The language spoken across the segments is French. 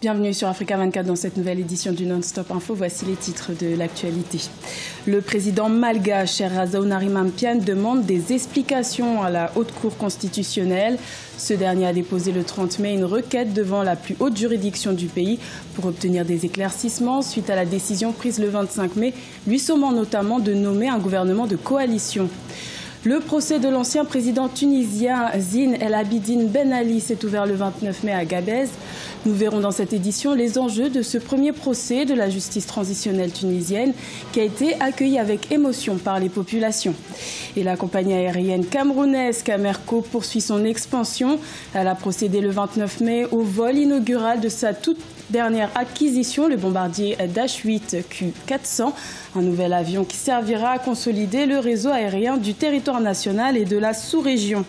Bienvenue sur Africa 24 dans cette nouvelle édition du Non-Stop Info. Voici les titres de l'actualité. Le président malgache Errazao Narimampiane demande des explications à la Haute Cour constitutionnelle. Ce dernier a déposé le 30 mai une requête devant la plus haute juridiction du pays pour obtenir des éclaircissements suite à la décision prise le 25 mai, lui sommant notamment de nommer un gouvernement de coalition. Le procès de l'ancien président tunisien Zine El Abidine Ben Ali s'est ouvert le 29 mai à Gabès. Nous verrons dans cette édition les enjeux de ce premier procès de la justice transitionnelle tunisienne qui a été accueilli avec émotion par les populations. Et la compagnie aérienne camerounaise Camerco poursuit son expansion. Elle a procédé le 29 mai au vol inaugural de sa toute dernière acquisition, le bombardier Dash-8Q400, un nouvel avion qui servira à consolider le réseau aérien du territoire national et de la sous-région.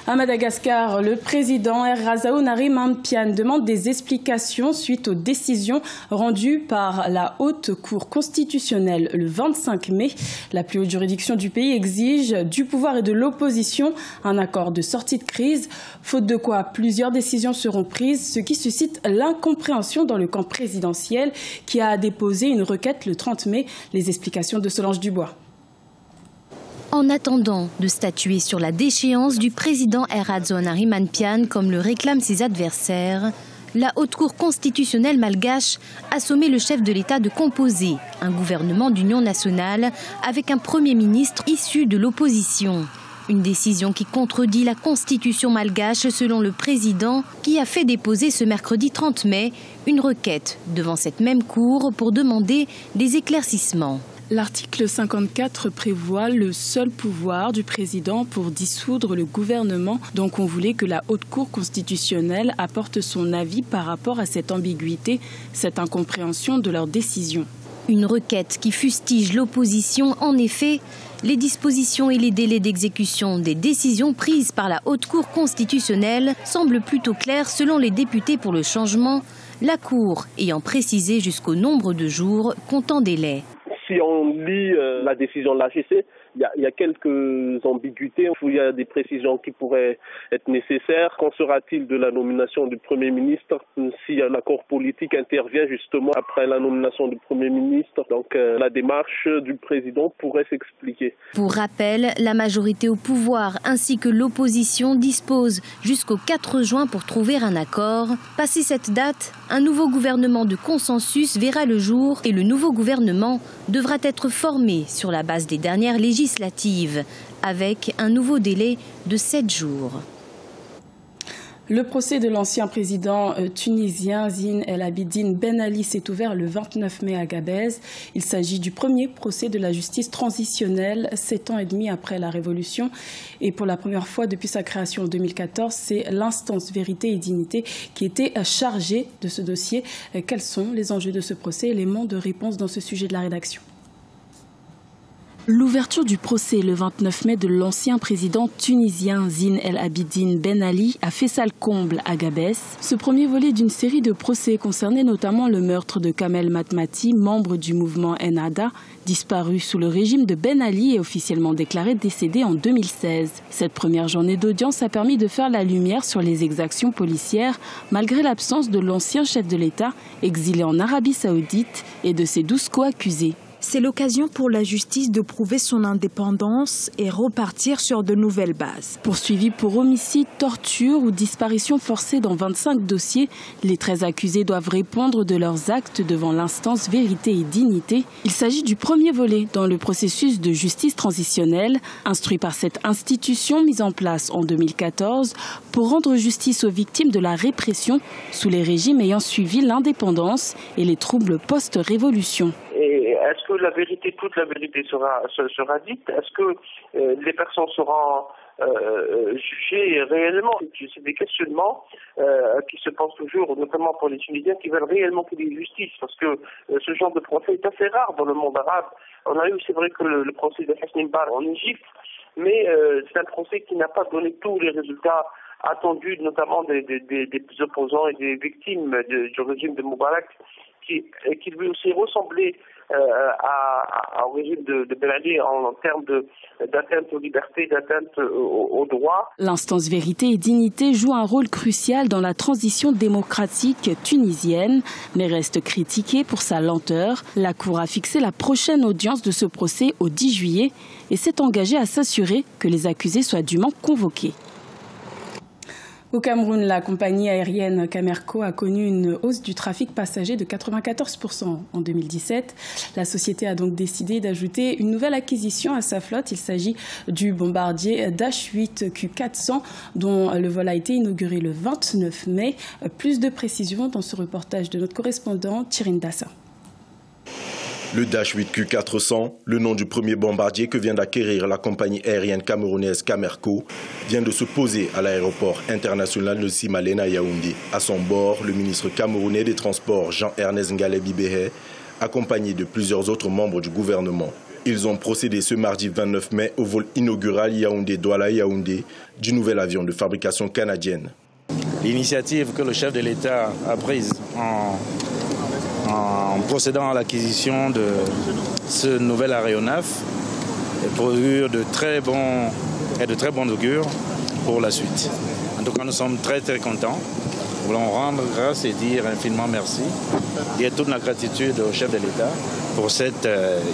À Madagascar, le président Errazao Narimampiane demande des explications suite aux décisions rendues par la Haute Cour constitutionnelle le 25 mai. La plus haute juridiction du pays exige du pouvoir et de l'opposition un accord de sortie de crise, faute de quoi plusieurs décisions seront prises, ce qui suscite l'incompréhension dans le camp présidentiel qui a déposé une requête le 30 mai. Les explications de Solange Dubois. En attendant de statuer sur la déchéance du président Errazao Narimampiane, comme le réclament ses adversaires, la Haute Cour constitutionnelle malgache a sommé le chef de l'État de composer un gouvernement d'union nationale avec un Premier ministre issu de l'opposition. Une décision qui contredit la constitution malgache selon le président qui a fait déposer ce mercredi 30 mai une requête devant cette même cour pour demander des éclaircissements. L'article 54 prévoit le seul pouvoir du président pour dissoudre le gouvernement. Donc on voulait que la Haute Cour constitutionnelle apporte son avis par rapport à cette ambiguïté, cette incompréhension de leur décision. Une requête qui fustige l'opposition. En effet, les dispositions et les délais d'exécution des décisions prises par la Haute Cour constitutionnelle semblent plutôt clairs selon les députés pour le changement, la Cour ayant précisé jusqu'au nombre de jours comptant délai. Si on lit la décision de l'AGC, il y a quelques ambiguïtés, il y a des précisions qui pourraient être nécessaires. Qu'en sera-t-il de la nomination du Premier ministre si un accord politique intervient justement après la nomination du Premier ministre? Donc la démarche du président pourrait s'expliquer. Pour rappel, la majorité au pouvoir ainsi que l'opposition disposent jusqu'au 4 juin pour trouver un accord. Passé cette date, un nouveau gouvernement de consensus verra le jour et le nouveau gouvernement devra être formé sur la base des dernières législatives, avec un nouveau délai de 7 jours. Le procès de l'ancien président tunisien Zine El Abidine Ben Ali s'est ouvert le 29 mai à Gabès. Il s'agit du premier procès de la justice transitionnelle, 7 ans et demi après la Révolution. Et pour la première fois depuis sa création en 2014, c'est l'instance Vérité et Dignité qui était chargée de ce dossier. Quels sont les enjeux de ce procès? Éléments de réponse dans ce sujet de la rédaction. L'ouverture du procès le 29 mai de l'ancien président tunisien Zine El Abidine Ben Ali a fait salle comble à Gabès. Ce premier volet d'une série de procès concernait notamment le meurtre de Kamel Matmati, membre du mouvement Ennahda, disparu sous le régime de Ben Ali et officiellement déclaré décédé en 2016. Cette première journée d'audience a permis de faire la lumière sur les exactions policières malgré l'absence de l'ancien chef de l'État exilé en Arabie Saoudite et de ses 12 co-accusés. C'est l'occasion pour la justice de prouver son indépendance et repartir sur de nouvelles bases. Poursuivis pour homicide, torture ou disparition forcée dans 25 dossiers, les 13 accusés doivent répondre de leurs actes devant l'instance Vérité et Dignité. Il s'agit du premier volet dans le processus de justice transitionnelle, instruit par cette institution mise en place en 2014 pour rendre justice aux victimes de la répression sous les régimes ayant suivi l'indépendance et les troubles post-révolution. Est-ce que la vérité, toute la vérité sera dite? Est-ce que les personnes seront jugées réellement? C'est des questionnements qui se posent toujours, notamment pour les Tunisiens qui veulent réellement qu'il y ait justice, parce que ce genre de procès est assez rare dans le monde arabe. On a eu, c'est vrai que le procès de Hosni Moubarak en Égypte, mais c'est un procès qui n'a pas donné tous les résultats attendus, notamment des opposants et des victimes du régime de Moubarak. qui lui aussi ressemblait au régime de Ben Ali en termes d'atteinte aux libertés, d'atteinte aux droits. L'instance Vérité et Dignité joue un rôle crucial dans la transition démocratique tunisienne, mais reste critiquée pour sa lenteur. La Cour a fixé la prochaine audience de ce procès au 10 juillet et s'est engagée à s'assurer que les accusés soient dûment convoqués. Au Cameroun, la compagnie aérienne Camerco a connu une hausse du trafic passager de 94% en 2017. La société a donc décidé d'ajouter une nouvelle acquisition à sa flotte. Il s'agit du bombardier Dash 8 Q400 dont le vol a été inauguré le 29 mai. Plus de précisions dans ce reportage de notre correspondant Thierry Ndassa. Le Dash 8 Q400, le nom du premier bombardier que vient d'acquérir la compagnie aérienne camerounaise Camerco, vient de se poser à l'aéroport international de Simalène à Yaoundé. À son bord, le ministre camerounais des Transports Jean-Ernest Ngalebi Béhé, accompagné de plusieurs autres membres du gouvernement. Ils ont procédé ce mardi 29 mai au vol inaugural Yaoundé-Douala-Yaoundé du nouvel avion de fabrication canadienne. L'initiative que le chef de l'État a prise en procédant à l'acquisition de ce nouvel aéronef est produire de très bons augures pour la suite. En tout cas, nous sommes très contents. Nous voulons rendre grâce et dire infiniment merci. Dire toute notre gratitude au chef de l'État pour cette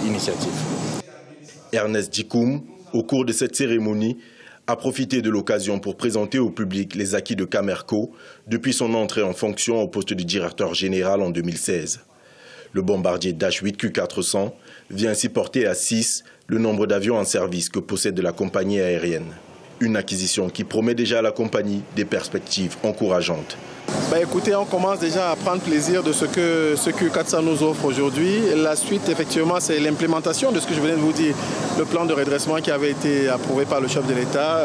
initiative. Ernest Djikoum, au cours de cette cérémonie, a profité de l'occasion pour présenter au public les acquis de Camerco depuis son entrée en fonction au poste de directeur général en 2016. Le bombardier Dash 8 Q400 vient ainsi porter à 6 le nombre d'avions en service que possède la compagnie aérienne. Une acquisition qui promet déjà à la compagnie des perspectives encourageantes. Écoutez, on commence déjà à prendre plaisir de ce que ce Q400 nous offre aujourd'hui. La suite, effectivement, c'est l'implémentation de ce que je venais de vous dire. Le plan de redressement qui avait été approuvé par le chef de l'État.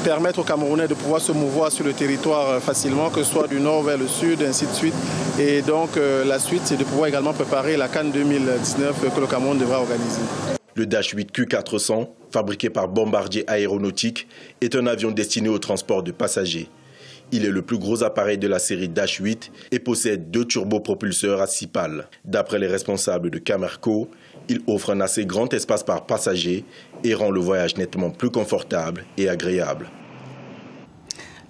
Permettre aux Camerounais de pouvoir se mouvoir sur le territoire facilement, que ce soit du nord vers le sud, ainsi de suite. Et donc la suite, c'est de pouvoir également préparer la CAN 2019 que le Cameroun devra organiser. Le Dash 8 Q400, fabriqué par Bombardier Aéronautique, est un avion destiné au transport de passagers. Il est le plus gros appareil de la série Dash 8 et possède 2 turbopropulseurs à 6 pales. D'après les responsables de Camerco, il offre un assez grand espace par passager et rend le voyage nettement plus confortable et agréable.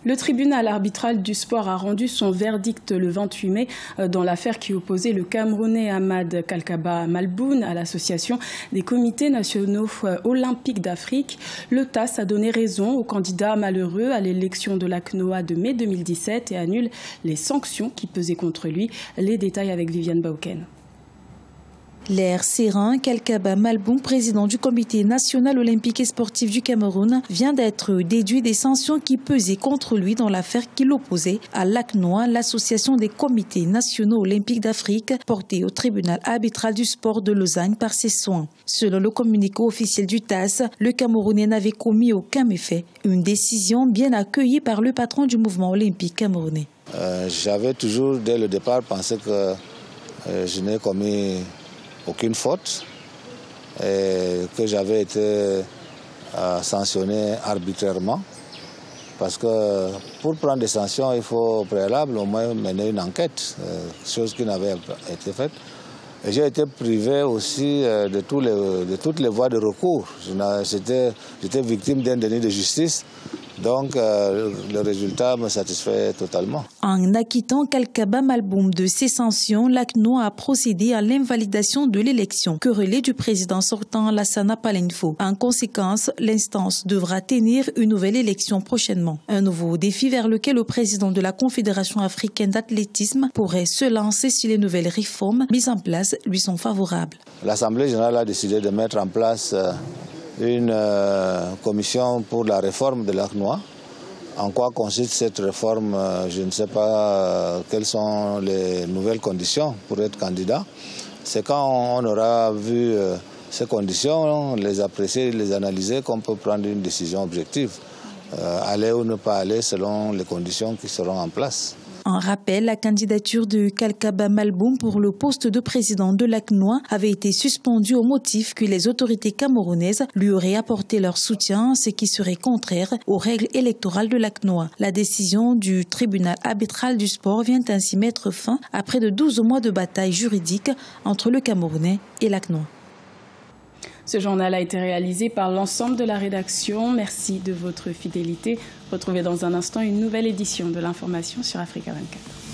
Le tribunal arbitral du sport a rendu son verdict le 28 mai dans l'affaire qui opposait le Camerounais Ahmad Kalkaba Malboun à l'association des comités nationaux olympiques d'Afrique. Le TAS a donné raison au candidat malheureux à l'élection de la CNOA de mai 2017 et annule les sanctions qui pesaient contre lui. Les détails avec Viviane Bauken. L'air serein, Kalkaba Malboun, président du comité national olympique et sportif du Cameroun, vient d'être déduit des sanctions qui pesaient contre lui dans l'affaire qui l'opposait à l'ACNOA, l'association des comités nationaux olympiques d'Afrique, portée au tribunal arbitral du sport de Lausanne par ses soins. Selon le communiqué officiel du TAS, le Camerounais n'avait commis aucun méfait. Une décision bien accueillie par le patron du mouvement olympique camerounais. J'avais toujours, dès le départ, pensé que je n'ai commis aucune faute et que j'avais été sanctionné arbitrairement parce que pour prendre des sanctions, il faut au préalable au moins mener une enquête, chose qui n'avait été faite. Et j'ai été privé aussi de toutes les voies de recours. J'étais victime d'un déni de justice. Donc, le résultat me satisfait totalement. En acquittant Kalkaba Malboum de ces sanctions, l'ACNOA a procédé à l'invalidation de l'élection querellée du président sortant Lassana Palenfo. En conséquence, l'instance devra tenir une nouvelle élection prochainement. Un nouveau défi vers lequel le président de la Confédération africaine d'athlétisme pourrait se lancer si les nouvelles réformes mises en place lui sont favorables. L'Assemblée générale a décidé de mettre en place une commission pour la réforme de l'ACNOA. En quoi consiste cette réforme? Je ne sais pas quelles sont les nouvelles conditions pour être candidat. C'est quand on aura vu ces conditions, les apprécier, les analyser, qu'on peut prendre une décision objective. Aller ou ne pas aller selon les conditions qui seront en place. En rappel, la candidature de Kalkaba Malboum pour le poste de président de l'ACNOA avait été suspendue au motif que les autorités camerounaises lui auraient apporté leur soutien, ce qui serait contraire aux règles électorales de l'ACNOA. La décision du tribunal arbitral du sport vient ainsi mettre fin à près de 12 mois de bataille juridique entre le Camerounais et l'ACNOA. Ce journal a été réalisé par l'ensemble de la rédaction. Merci de votre fidélité. Retrouvez dans un instant une nouvelle édition de l'information sur Africa 24.